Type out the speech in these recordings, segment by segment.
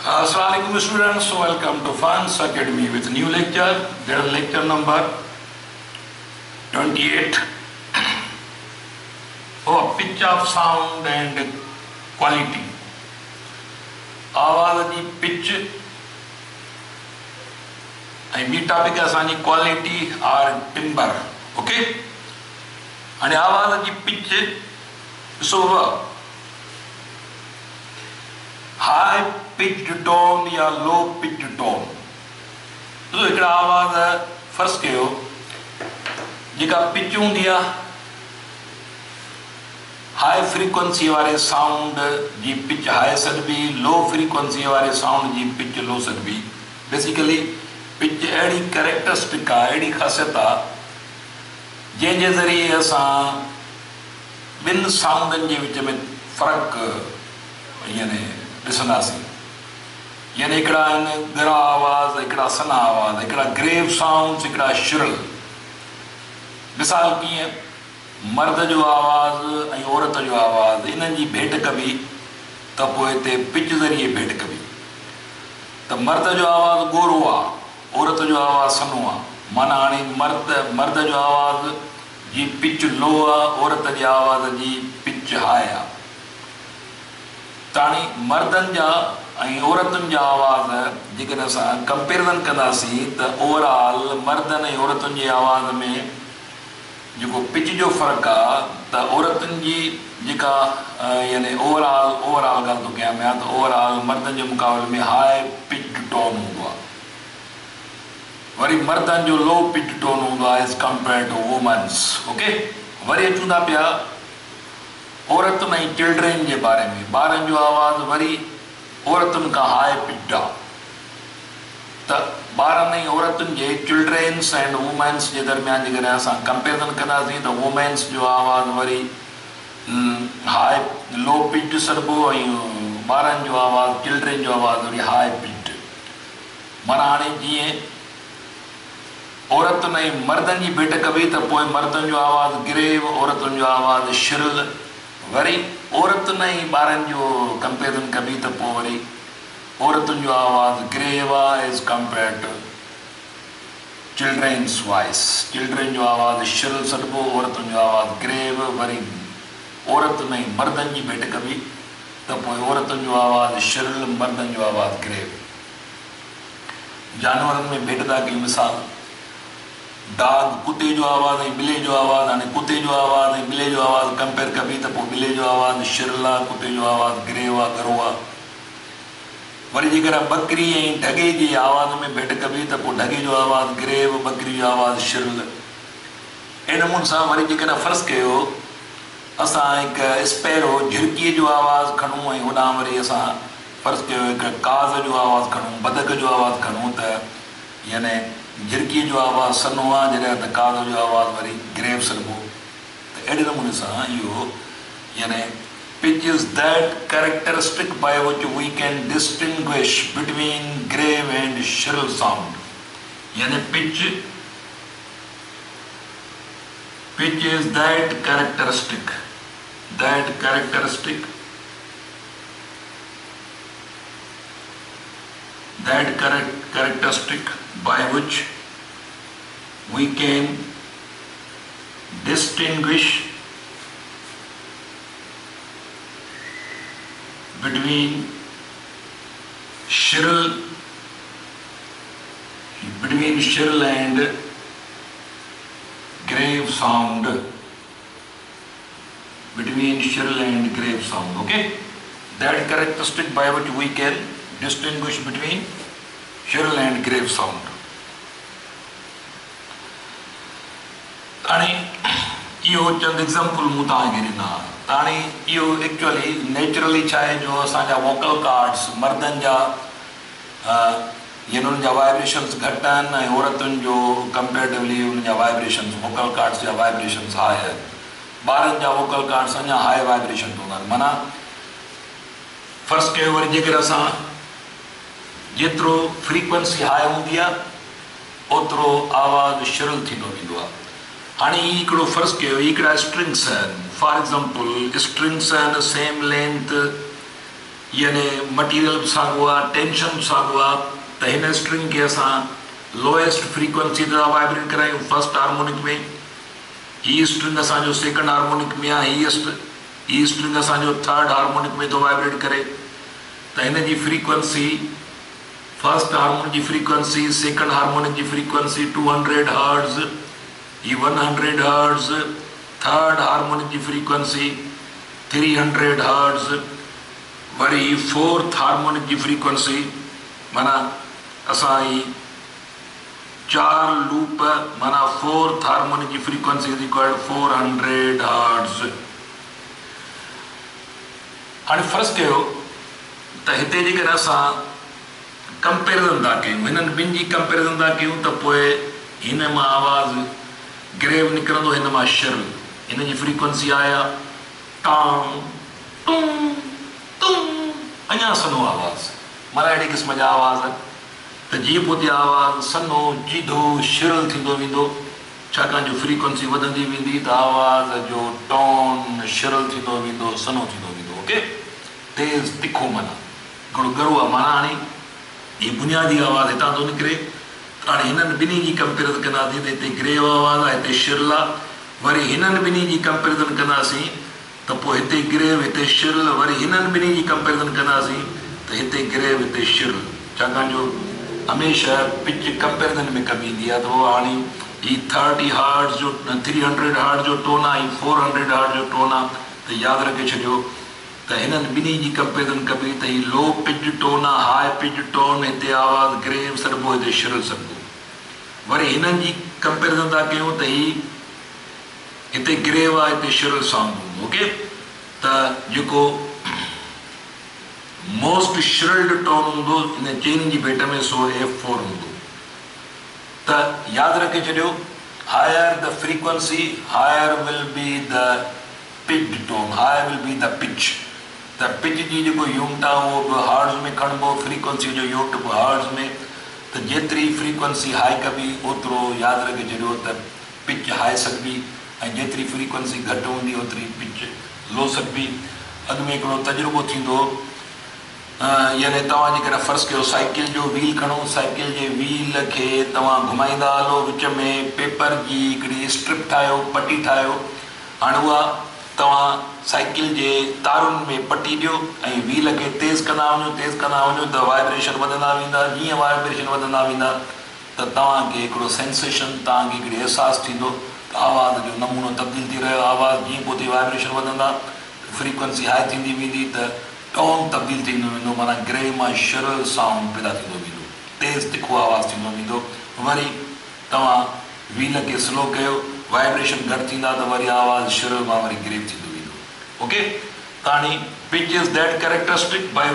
Assalamualaikum students, welcome to Fans Academy with new lecture. There is lecture number 28. Pitch of sound and quality. आवाज़ जी pitch and B topic असांजी quality or timbre. Okay? आणि आवाज़ जी pitch ॾिसो high pitched tone या लो pitched tone तो हिकिड़ा आवाज़ फ़र्ज़ु कयो जेका पिच हूंदी आहे हाई फ्रीक्वेंसी वारे साउंड जी पिच हाई सॾिबी लो फ्रीक्वेंसी वारे साउंड जी पिच लो सॾिबी बेसिकली पिच अहिड़ी कैरेक्टरिस्टिक आहे अहिड़ी ख़ासियत आहे जंहिंजे ज़रिए असां ॿिनि साउंडनि जे विच में फ़र्क़ु यानी ॾिसंदासीं यानी हिकिड़ा आहिनि ॻरा आवाज़ हिकिड़ा सना आवाज़ हिकिड़ा ग्रेव साउंड्स हिकिड़ा श्रिल मिसाल कीअं मर्द जो आवाज़ु ऐं औरत जो आवाज़ु इन्हनि जी भेट कबी त पोइ हिते पिच ज़रिए भेट कबी त मर्द जो आवाज़ु ॻोरो आहे औरत जो आवाज़ु सनो आहे माना हाणे मर्द जो आवाज़ जी पिच लो आहे औरत जे आवाज़ जी पिच हाई आहे ताणी मर्दनि जा ऐं औरतुनि जा आवाज़ जेकॾहिं असां कंपेरिज़न कंदासीं त ओवरऑल मर्दनि ऐं औरतुनि जी आवाज़ में जेको पिच जो फ़र्क़ु आहे त औरतुनि जी जेका यानी ओवरऑल ॻाल्हि थो कयां पिया त ओवरऑल मर्दनि जे मुक़ाबले में हाई पिच्ड टोन हूंदो आहे वरी मर्दनि जो लो पिच्ड टोन हूंदो आहे as compare to women's okay वरी अचूं था पिया औरतुनि ऐं चिल्ड्रन जे बारे में ॿारनि जो आवाज़ु वरी औरतुनि खां हाई पिच्ड आहे त ॿारनि ऐं औरतुनि जे चिल्ड्रन्स एंड वुमेन्स जे दरमियान जेकॾहिं असां कंपेरिज़न कंदासीं त वुमेन्स जो आवाज़ु वरी हाई लो पिच्ड सॾिबो ऐं ॿारनि जो आवाज़ु चिल्ड्रन जो आवाज़ु वरी हाई पिच्ड माना हाणे जीअं औरतुनि ऐं मर्दनि जी भेट कबी त पोइ मर्दनि जो आवाज़ु ग्रेव औरतुनि जो आवाज़ु श्रिल वरी औरतुनि ऐं ॿारनि जो कंपेरिज़न कबी त पोइ वरी औरतुनि जो आवाज़ु ग्रेव आहे as compare to children's voice children जो आवाज़ु श्रिल सॾिबो औरतुनि जो आवाज़ु ग्रेव वरी औरतुनि ऐं मर्दनि जी भेट कबी त पोइ औरतुनि जो आवाज़ु श्रिल मर्दनि जो आवाज़ु ग्रेव जानवरनि में भेट था कयूं मिसाल डाग कुते जो आवाज़ ऐं ॿिले जो आवाज़ हाणे कुते जो आवाज़ ऐं ॿिले जो आवाज़ कंपेयर कबी त पोइ ॿिले जो आवाज़ु श्रिल आहे कुते जो आवाज़ु ग्रेव आहे ॻरो आहे वरी जेकॾहिं ॿकरी ऐं ढगे जी आवाज़ में भेट कबी त पोइ ढगे जो आवाज़ु ग्रेव ॿकरी जो आवाज़ु श्रिल अहिड़े नमूने सां वरी जेकॾहिं फ़र्ज़ु कयो असां हिकु स्पैरो झिरकीअ जो आवाज़ु खणूं ऐं होॾां वरी असां फ़र्ज़ु कयो हिकु काज़ जो आवाज़ु खणूं बदक जो आवाज़ु खणूं त यानी झिरकीअ जो आवाज़ु सनो आहे जॾहिं त काज़ जो आवाज़ु वरी ग्रेव सॾिबो त अहिड़े नमूने सां इहो यानी pitch is that characteristic by which we can distinguish between grave and shrill sound यानी pitch is that characteristic by which we can distinguish between shrill and grave sound okay that characteristic by which we can distinguish between shrill and grave sound हाणे इहो चंद example मूं तव्हांखे ॾिना हाणे इहो actually naturally छा आहे जो असांजा वोकल कार्ड्स मर्दनि जा यानी उन्हनि जा वाइब्रेशन्स घटि आहिनि ऐं औरतुनि जो कंपेरेटिवली उन्हनि जा वाइब्रेशन्स वोकल कार्ड्स जा वाइब्रेशन्स हाई आहिनि ॿारनि जा वोकल कार्ड्स अञा हाई वाइब्रेशन हूंदा आहिनि माना फ़र्ज़ु कयो वरी जेकर असां जेतिरो फ्रीक्वेंसी हाई हूंदी आहे ओतिरो आवाज़ु श्रिल थींदो वेंदो आहे हाणे हिकिड़ो फ़र्ज़ु कयो हिकिड़ा स्ट्रिंग्स आहिनि फॉर एग्ज़ाम्पल स्ट्रिंग्स आहिनि सेम लेंथ यानी मटीरियल साॻियो आहे, टेंशन साॻियो आहे, त हिन स्ट्रिंग खे असां लोएस्ट फ्रीक्वेंसी ते वाइब्रेट करायूं फर्स्ट हार्मोनिक में, हीअ स्ट्रिंग असांजो सेकंड हार्मोनिक में आहे, हीअ स्ट्रिंग असांजो थर्ड हार्मोनिक में थो वाइब्रेट करे, त हिन जी फ्रीक्वेंसी फर्स्ट हार्मोनिक जी फ्रीक्वेंसी, सेकंड हार्मोनिक जी फ्रीक्वेंसी 200 हर्ट्ज़, ही 100 हर्ट्ज़, थर्ड हार्मोनिक जी फ्रीक्वेंसी 300 हर्ट्ज़, वरी फोर्थ हार्मोनिक जी फ्रीक्वेंसी माना असां ही 4 लूप माना फोर्थ हार्मोनिक जी फ्रीक्वेंसी इज इक्वल 400 हर्ट्ज़। हाणे फर्ज़ कयो त हिते जेकर असां कंपेरिजन था कयूं, हिननि ॿिनि जी कंपेरिजन था कयूं, त पोइ हिन मां आवाज़ ग्रेव निकिरंदो, हिन मां शिरल। हिन जी फ्रीक्वेंसी आया टांग टूं टूं, अञा सनो आवाज़, माना अहिड़े क़िस्म जा आवाज़ त जीअं पोइ आवाज़ सनो जीधो शिरल थींदो वेंदो, छाकाणि जो फ्रीक्वेंसी वधंदी वेंदी त आवाज़ जो टोन शिरल थींदो वेंदो, सनो थींदो वेंदो। ओके, तेज़ तिखो माना घणो गरो आहे, माना हाणे हीअ बुनियादी आवाज़ हितां थो निकिरे। हाणे हिननि ॿिन्ही जी कंपेरिजन कंदासीं त हिते ग्रेव आवाज़ आहे, हिते शिरल आहे, वरी हिननि ॿिन्ही जी कंपेरिजन कंदासीं त पोइ हिते ग्रेव हिते शिरल, वरी हिननि ॿिन्ही जी कंपेरिजन कंदासीं त हिते ग्रेव हिते शिरल, छाकाणि जो हमेशह पिच कंपेरिजन में कमी ईंदी आहे। त उहो हाणे हीअ 30 हर्ट्ज़ जो 300 हर्ट्ज़ जो टोन आहे, हीअ 400 हर्ट्ज़ जो टोन आहे, त यादि रखे छॾियो त हिननि ॿिन्ही जी कंपेरिजन कबी त हीअ लो पिच टोन आहे, हाई पिच टोन, हिते आवाज़ ग्रेव सॾिबो, हिते शिरल सॾिबो। वरी हिननि जी कंपेरिजन था कयूं त हीअ हिते ग्रेव आहे, हिते शिरल साउंड हूंदो। ओके, त जेको मोस्ट शिरल्ड टोन हूंदो हिन चइनि जी भेट में सो F4 हूंदो। त यादि रखे छॾियो, higher the frequency higher will be the pitch tone, higher will be the pitch. त पिच जी जेको यूनिट आहे उहो बि हर्ट्ज़ में खणिबो, फ्रीक्वेंसी जो यूनिट बि हर्ट्ज़ में। त जेतिरी फ्रीक्वेंसी हाई कबी ओतिरो यादि रखे छॾियो त पिच हाई सघबी, ऐं जेतिरी फ्रीक्वेंसी घटि हूंदी ओतिरी पिच लो सघबी। अॻु में हिकिड़ो तजुर्बो थींदो, यानी तव्हां जेकर फ़र्ज़ु कयो साइकिल जो व्हील खणो, साइकिल जे व्हील खे तव्हां घुमाईंदा हलो, विच में पेपर जी हिकिड़ी स्ट्रिप ठाहियो, पटी ठाहियो। हाणे उहा तव्हां साइकिल जे तारुनि में पटी ॾियो ऐं व्हील खे तेज़ कंदा वञो, तेज़ कंदा वञो, त वाइब्रेशन वधंदा वेंदा। जीअं वाइब्रेशन वधंदा वेंदा त तव्हांखे हिकिड़ो सेंसेशन, तव्हांखे हिकिड़ी अहसासु थींदो त आवाज़ जो नमूनो तब्दील थी रहियो। आवाज़ जीअं पोइ ते वाइब्रेशन वधंदा, फ्रीक्वेंसी हाई थींदी वेंदी, त टोन तब्दील थींदो वेंदो, माना ग्रे मां शिरल साउंड पैदा थींदो वेंदो, तेज़ तिखो आवाज़ु थींदो वेंदो। वरी तव्हां व्हील खे स्लो कयो, वाइब्रेशन घटि थींदा त वरी आवाज़ शिरल मां वरी ग्रेव थींदो वेंदो। ओके, त हाणे pitch is that characteristic by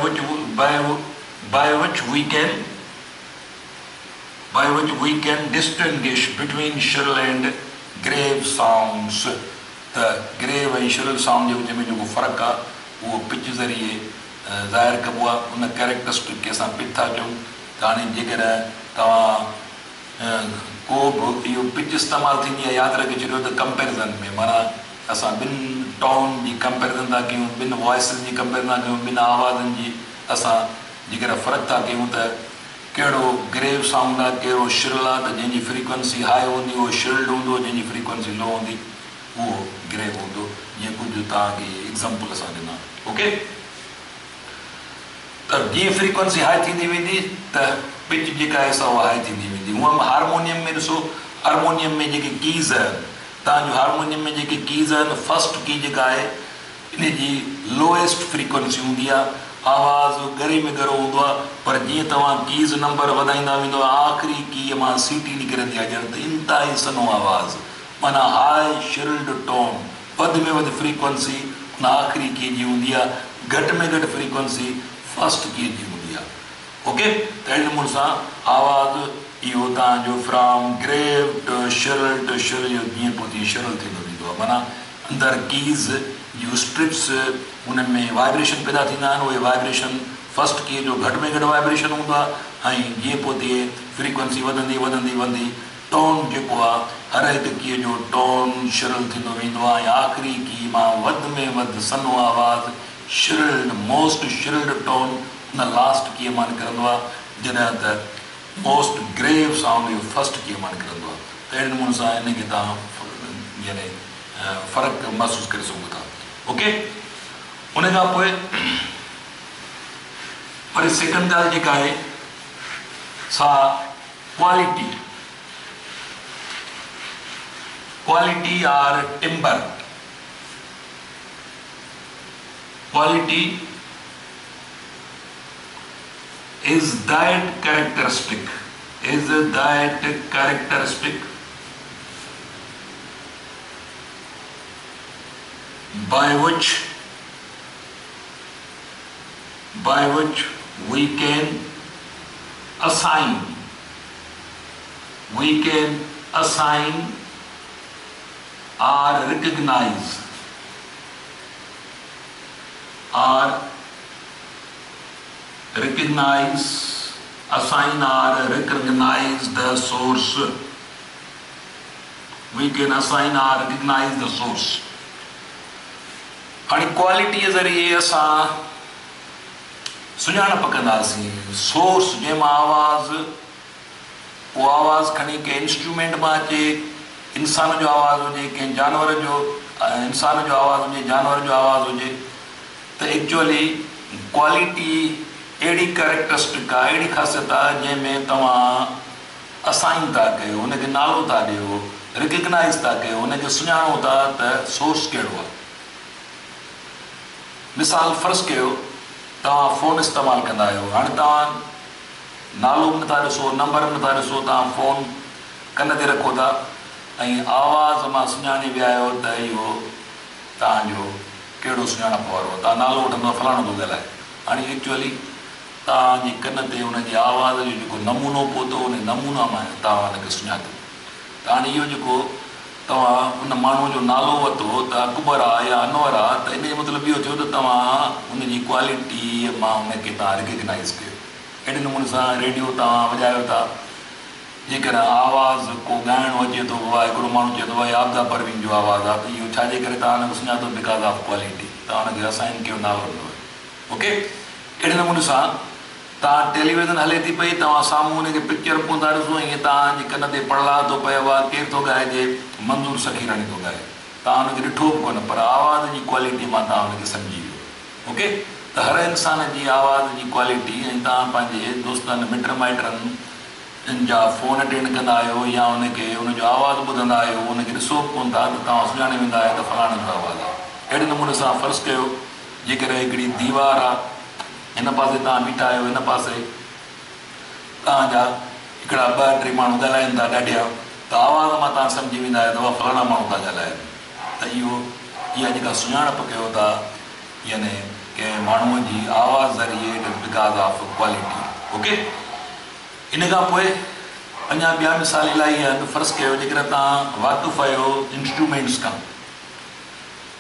which we can distinguish between shrill and grave sounds। त ग्रेव ऐं शिरल साउंड जे विच में जेको फ़र्क़ु आहे उहो पिच ज़रिए ज़ाहिर कबो आहे। उन कैरेक्टरिस्टिक खे असां पिच था चऊं। त हाणे जेकर तव्हां को बि इहो पिच इस्तेमालु थींदी आहे, यादि रखे छॾियो त कंपेरिज़न में, माना असां ॿिनि टोन जी कंपेरिज़न था कयूं, ॿिनि वॉइसिस जी कंपेरिज़न था कयूं, ॿिनि आवाज़नि जी असां जेकर फ़र्क़ु था कयूं त कहिड़ो ग्रेव साउंड आहे, कहिड़ो शिरल आहे। त जंहिंजी फ्रीक्वेंसी हाई हूंदी उहो शिरल्ड हूंदो, जंहिंजी फ्रीक्वेंसी लो हूंदी उहो ग्रेव हूंदो। जीअं कुझु तव्हांखे एग्ज़ाम्पल असां ॾिना। ओके, त जीअं फ्रीक्वेंसी हाई थींदी वेंदी त पिच जेका आहे सा उहा हाई थींदी वेंदी। हूअं हारमोनियम में ॾिसो, हारमोनियम में जेके कीज़ आहिनि, तव्हांजो हारमोनियम में जेके कीज़ आहिनि, फस्ट की जेका आहे इन जी लोएस्ट फ्रीक्वेंसी हूंदी आहे, आवाज़ गरे में गरो हूंदो आहे। पर जीअं तव्हां कीज़ नंबर वधाईंदा वेंदो, आख़िरी कीअ मां सीटी निकिरंदी आहे, ॼण त इंतिहाई सनो आवाज़, माना हाई शिरल्ड टोन। वधि में वधि फ्रीक्वेंसी उन आख़िरी की जी हूंदी आहे, घटि में घटि फ्रीक्वेंसी फस्ट की जी हूंदी आहे। ओके, त अहिड़े नमूने सां आवाज़ इहो तव्हांजो फ्रॉम ग्रेव टू शिरल जीअं पोइ तीअं शिरल थींदो वेंदो आहे। माना अंदरि कीज़ जूं स्ट्रिप्स उन में वाइब्रेशन पैदा थींदा आहिनि, उहे वाइब्रेशन फस्ट की जो घटि में घटि वाइब्रेशन हूंदो आहे, ऐं जीअं पोइ तीअं फ्रीक्वेंसी वधंदी वधंदी वधंदी टोन जेको आहे हर हिकु कीअ जो टोन शिरल थींदो वेंदो आहे, ऐं आख़िरी की मां वधि में वधि सनो आवाज़ु श्रिल्ड मोस्ट श्रिल्ड टोन उन लास्ट कीअं मान करंदो आहे, जॾहिं त मोस्ट ग्रेव साउंड जो फर्स्ट कीअं मान करंदो आहे। त अहिड़े नमूने सां इनखे तव्हां यानी फ़र्क़ु महसूसु करे सघो था। ओके, उन खां पोइ वरी सेकेंड ॻाल्हि जेका आहे सा quality or timbre. Quality is that characteristic by which we can assign or recognize assign or recognize the source. We can assign or recognize the source. हाणे क्वालिटी जे ज़रिए असां सुञाणप कंदासीं सोर्स जंहिंमां आवाज़ु खणी कंहिं इंस्ट्रूमेंट मां अचे, इंसान जो आवाज़ु हुजे, कंहिं जानवर जो इंसान जो आवाज़ु हुजे, जानवर जो आवाज़ु हुजे। त एक्चुअली क्वालिटी अहिड़ी कैरेक्टरिस्टिक आहे, अहिड़ी ख़ासियत आहे जंहिंमें तव्हां असाइन था कयो, हुनखे नालो था ॾियो, रिकग्नाइज़ था कयो, हुनखे सुञाणो था त सोर्स कहिड़ो आहे। मिसाल फ़र्ज़ु कयो तव्हां फ़ोन इस्तेमालु कंदा आहियो, हाणे तव्हां नालो बि नथा ॾिसो, नंबर बि नथा ॾिसो, तव्हां फ़ोन कन ते रखो था ऐं आवाज़ मां सुञाणे विया आहियो त इहो तव्हांजो कहिड़ो सुञाणप वारो आहे। तव्हां नालो वठंदो फलाणो थो ॻाल्हाए, हाणे एक्चुअली तव्हांजे कन ते हुनजी आवाज़ जो जेको नमूनो पहुतो, उन नमूना मां तव्हां हुनखे सुञातो। त हाणे इहो जेको तव्हां उन माण्हूअ जो नालो वरितो त अकबर आहे या अनवर आहे, त इन जो मतिलबु इहो थियो त तव्हां उनजी क्वालिटी मां उनखे तव्हां रिकग्नाइज़ कयो। अहिड़े नमूने सां रेडियो तव्हां वॼायो था, जेकर आवाज़ को ॻाइणो अचे थो, हिकिड़ो माण्हू चए थो भाई आबदा परवीन जो आवाज़ु आहे, त इहो छाजे करे तव्हां हुनखे सुञातो? बिकॉज़ ऑफ क्वालिटी, तव्हां हुनखे असाइन कयो, नालो ॾिनो। ओके, अहिड़े नमूने सां तव्हां टेलीविज़न हले थी पई, तव्हां साम्हूं हुनखे पिक्चर कोन था ॾिसो, ईअं तव्हांजे कन ते पड़ला थो पियो आहे, केरु थो ॻाइजे, मंज़ूर सखीराणी थो ॻाए, तव्हां हुनखे ॾिठो बि कोन, पर आवाज़ जी क्वालिटी मां तव्हां हुनखे सम्झी वियो। ओके, त हर इंसान जी आवाज़ जी क्वालिटी, ऐं तव्हां पंहिंजे दोस्तनि मिट माइटनि जा फ़ोन अटेंड कंदा आहियो या हुनखे हुनजो आवाज़ु ॿुधंदा आहियो, हुनखे ॾिसो बि कोन था, त तव्हां सुञाणे वेंदा आहियो त फलाणे जो आवाज़ु आहे। अहिड़े नमूने सां फ़र्ज़ु कयो जेकर हिकिड़ी दीवार आहे, हिन पासे तव्हां बीठा आहियो, हिन पासे तव्हांजा हिकिड़ा 2-3 माण्हू ॻाल्हाइनि था ॾाढिया, त आवाज़ मां तव्हां सम्झी वेंदा आहियो त उहा फलाणा माण्हू था ॻाल्हाइनि। त इहा जेका सुञाणप कयो था यानी कंहिं माण्हूअ जी आवाज़ ज़रिए, बिकॉज़ ऑफ क्वालिटी। ओके, इन खां पोइ अञा ॿिया मिसाल इलाही आहिनि। फ़र्ज़ु कयो जेकर तव्हां वाक़ुफ़ु आहियो इंस्ट्रूमेंट्स खां,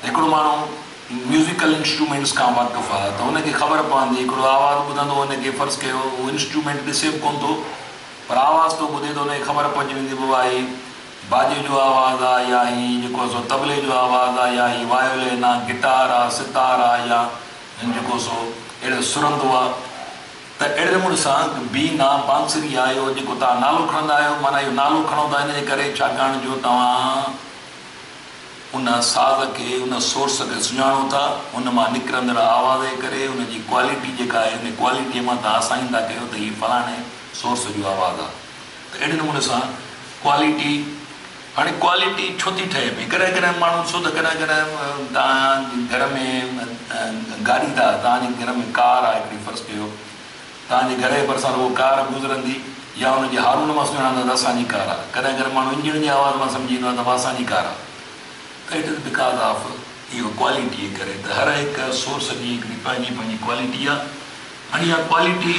हिकिड़ो माण्हू म्यूज़िकल इंस्ट्रूमेंट्स खां वाक़ुफ़ु आहे, त हुनखे ख़बर पवंदी, हिकिड़ो आवाज़ु ॿुधंदो, हुनखे फ़र्ज़ु कयो उहो इंस्ट्रूमेंट ॾिसे बि कोन थो, पर आवाज़ थो ॿुधे, त हुनखे ख़बर पइजी वेंदी भाई बाजे जो आवाज़ु आहे या हीअ जेको सो तबले जो आवाज़ु आहे या हीअ वायोलिन आहे, गिटार आहे, सितार आहे या जेको सो अहिड़ो सुरंदो आहे। त अहिड़े नमूने सां बीन आहे, बांसुरी आहे, इहो जेको तव्हां नालो खणंदा आहियो, माना इहो नालो खणो था इन जे करे छाकाणि जो तव्हां उन साज़ खे, उन सोर्स खे सुञाणो था, उन मां निकिरंदड़ आवाज़ जे करे उनजी क्वालिटी जेका आहे, उन क्वालिटीअ मां तव्हां असाइन था कयो त हीअ फलाणे सोर्स जो आवाज़ु आहे। त अहिड़े नमूने सां क्वालिटी, हाणे क्वालिटी छो थी ठहे पई? कॾहिं कॾहिं माण्हू ॾिसो त कॾहिं कॾहिं तव्हां घर में गाॾी था, तव्हांजे घर में कार आहे हिकिड़ी, फ़र्ज़ु कयो तव्हांजे घर जे भरिसां उहो कार गुज़रंदी या हुनजे हारून मां सुञाणंदा त असांजी कार आहे। कॾहिं कॾहिं माण्हू इंजण जी आवाज़ मां सम्झी वेंदो आहे त असांजी कार आहे। त इट इज़ बिकॉज़ ऑफ इहो क्वालिटी जे करे। त हर हिकु सोर्स जी हिकिड़ी पंहिंजी पंहिंजी क्वालिटी आहे। हाणे इहा क्वालिटी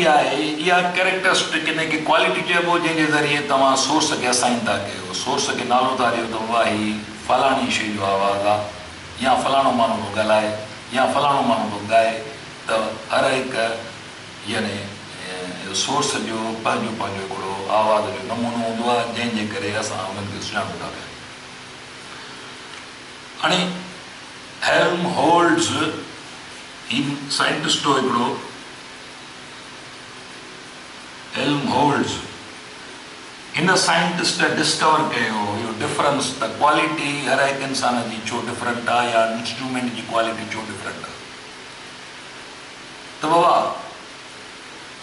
आहे, इहा कैरेक्टरिस्टिक, इनखे क्वालिटी चइबो जंहिंजे ज़रिए तव्हां सोर्स खे असाइन था कयो, सोर्स खे नालो था ॾियो त उहा ही फलाणी शइ जो आवाज़ु आहे या फलाणो माण्हू थो ॻाल्हाए या फलाणो माण्हू थो ॻाए। त हर हिकु यानी सोर्स जो पंहिंजो पंहिंजो हिकिड़ो आवाज़ जो नमूनो हूंदो आहे जंहिंजे करे असां उन्हनि खे सुञाणूं था पिया। हाणे हेल्महोल्ट्ज़ ही साइंटिस्ट हो हिकिड़ो, हेल्महोल्ट्ज़, हिन साइंटिस्ट डिस्कवर कयो इहो डिफरेंस त क्वालिटी हर हिकु इंसान जी छो डिफरेंट आहे या इंस्ट्रूमेंट जी क्वालिटी छो डिफरेंट आहे। त बाबा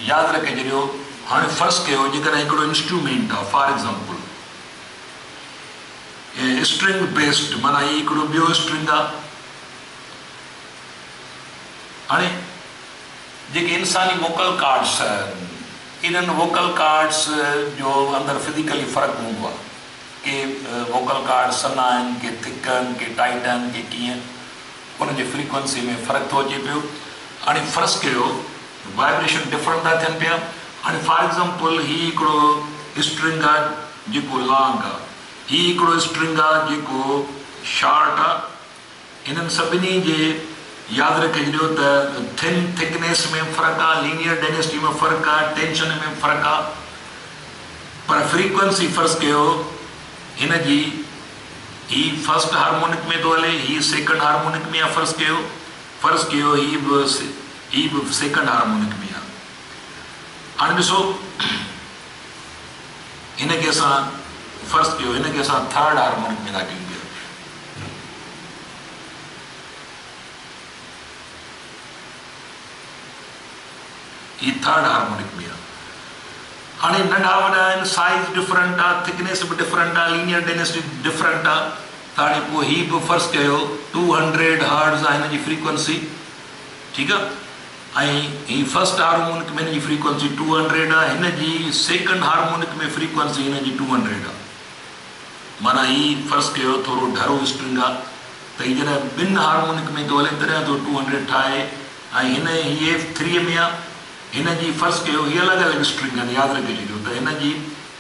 यादि रखे छॾियो, हाणे फर्ज़ कयो जेकॾहिं हिकिड़ो इंस्ट्रूमेंट आहे, फॉर एग्ज़ाम्पल स्ट्रिंग बेस्ड, माना ही हिकिड़ो ॿियो स्ट्रिंग आहे। हाणे जेके इंसानी वोकल कार्ड्स आहिनि, इन्हनि वोकल कार्ड्स जो अंदरि फिज़िकली फ़र्क़ु हूंदो आहे, के वोकल कार्ड सन्हा आहिनि, के थिक आहिनि, के टाइट आहिनि, के कीअं, उनजी फ्रीक्वेंसी में फ़र्क़ु थो अचे पियो। हाणे फ़र्ज़ कयो वाइब्रेशन डिफरेंट था थियनि पिया। हाणे फॉर एग्ज़ाम्पल ही हिकिड़ो स्ट्रिंग आहे जेको लॉन्ग आहे, ही हिकिड़ो स्ट्रिंग आहे जेको शॉर्ट आहे। इन्हनि सभिनी जे यादि रखे छॾियो त थिन थिकनेस में फ़र्क़ु आहे, लीनियर डेंसिटी में फ़र्क़ु आहे, टेंशन में फ़र्क़ु आहे, पर फ्रीक्वेंसी फ़र्ज़ कयो हिन जी ही फर्स्ट हार्मोनिक में थो हले, ही सेकंड हार्मोनिक में आहे। फ़र्ज़ कयो ही बि सेकंड हार्मोनिक में आहे। हाणे ॾिसो हिनखे असां फ़र्ज़ कयो हिनखे असां थर्ड हार्मोनिक में था कयूं पिया। ही थर्ड हार्मोनिक में आहे। हाणे नंढा वॾा आहिनि, साइज़ डिफरेंट आहे, थिकनेस बि डिफरेंट आहे, लीनियर डेंसिटी डिफरेंट आहे। त हाणे पोइ ही बि फ़र्ज़ कयो 200 हर्ट्ज़ आहे हिन जी फ्रीक्वेंसी, ठीकु आहे। ऐं ही फर्स्ट हार्मोनिक में हिन जी फ्रीक्वेंसी 200 आहे, हिन जी सेकंड हार्मोनिक में फ्रीक्वेंसी हिन जी 200 आहे। माना ही फ़र्ज़ कयो थोरो ढरो स्ट्रिंग आहे, त ही जॾहिं ॿिनि हार्मोनिक में थो हले तॾहिं थो 200 ठाहे। ऐं हिन ही F3 में आहे, हिन जी फ़र्ज़ कयो ही अलॻि अलॻि स्ट्रिंग आहिनि, यादि रखे छॾियो त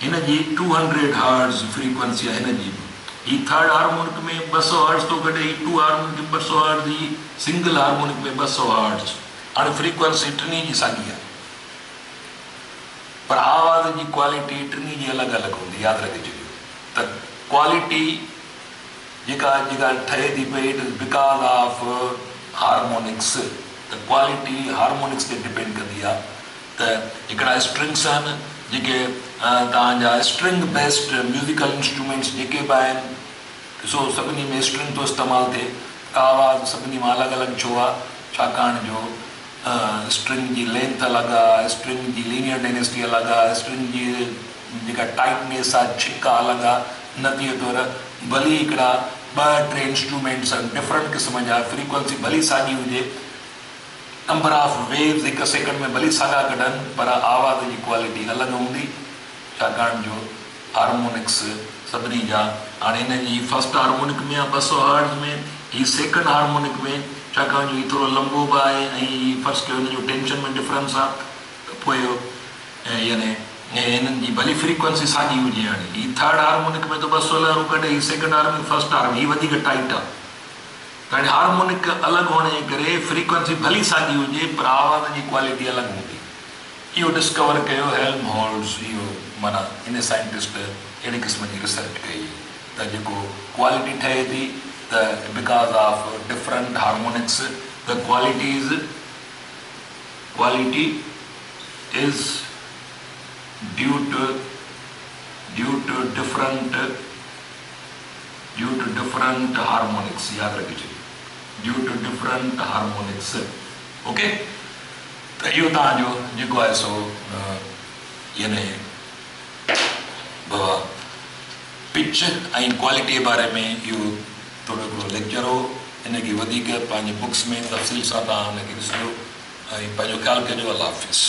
हिन जी 200 हर्ट्ज़ फ्रीक्वेंसी आहे हिन जी। ही थर्ड हार्मोनिक में 200 हर्ट्ज़ थो कढे, ही 2 हार्मोनिक में 200 हर्ट्ज़, ही सिंगल हार्मोनिक में 200 हर्ट्ज़। हाणे फ्रीक्वेंसी टिनी जी साॻी आहे, पर आवाज़ जी क्वालिटी टिनी जी अलॻि अलॻि हूंदी। यादि रखे छॾियो त क्वालिटी जेका ठहे थी पई, it is because of harmonics. त क्वालिटी हार्मोनिक्स ते डिपेंड कंदी आहे। त हिकिड़ा स्ट्रिंग्स आहिनि जेके तव्हांजा स्ट्रिंग बेस्ड म्यूज़िकल इंस्ट्रूमेंट्स जेके बि आहिनि, ॾिसो सभिनी में स्ट्रिंग थो इस्तेमालु थिए। आवाज़ सभिनी मां अलॻि अलॻि छो आहे? छाकाणि जो स्ट्रिंग जी लेंथ अलॻि आहे, स्ट्रिंग जी लीनियर डेंसिटी अलॻि आहे, स्ट्रिंग जी जेका टाइटनेस आहे, छिक अलॻि आहे। नतीजे तौरु भली हिकिड़ा 2-3 इंस्ट्रूमेंट्स आहिनि डिफरेंट क़िस्म जा, फ्रीक्वेंसी भली साॻी हुजे, नंबर ऑफ वेव्स हिकु सेकंड में भली साॻा कढनि, पर आवाज़ जी क्वालिटी अलॻि हूंदी, छाकाणि जो हार्मोनिक्स सभिनी जा। हाणे हिन जी फर्स्ट हार्मोनिक में आहे 200 हर्ट्ज़ में, ही सेकंड हार्मोनिक में, छाकाणि जो हीउ थोरो लंबो बि आहे ऐं फ़र्ज़ कयो हिन जो टेंशन में डिफरेंस आहे, त पोइ यानी हिननि जी भली फ्रीक्वेंसी साॻी हुजे। हाणे हीउ थर्ड हार्मोनिक में त 200 लहरूं कढे, हीउ सेकंड हार्मोनिक, फर्स्ट हार्मोनिक हीउ वधीक टाइट आहे। त हाणे हार्मोनिक अलॻि हुअण जे करे फ्रीक्वेंसी भली साॻी हुजे, पर आवाज़ जी क्वालिटी अलॻि हूंदी। इहो डिस्कवर कयो हेल्महोल्ट्ज़। इहो माना इन साइंटिस्ट अहिड़े क़िस्म जी रिसर्च कई त जेको क्वालिटी ठहे थी त because of different harmonics, the quality is due to different harmonics. यादि रखी छॾियो, due to different harmonics. Okay, त इहो तव्हांजो जेको आहे सो यानी बाबा पिच ऐं क्वालिटी जे बारे में इहो थोरो हिकिड़ो लेक्चर हो। हिनखे वधीक पंहिंजे बुक्स में तफ़सील सां तव्हां हुनखे ॾिसो ऐं पंहिंजो ख़्यालु कजो। अल्लाह हाफ़िज़।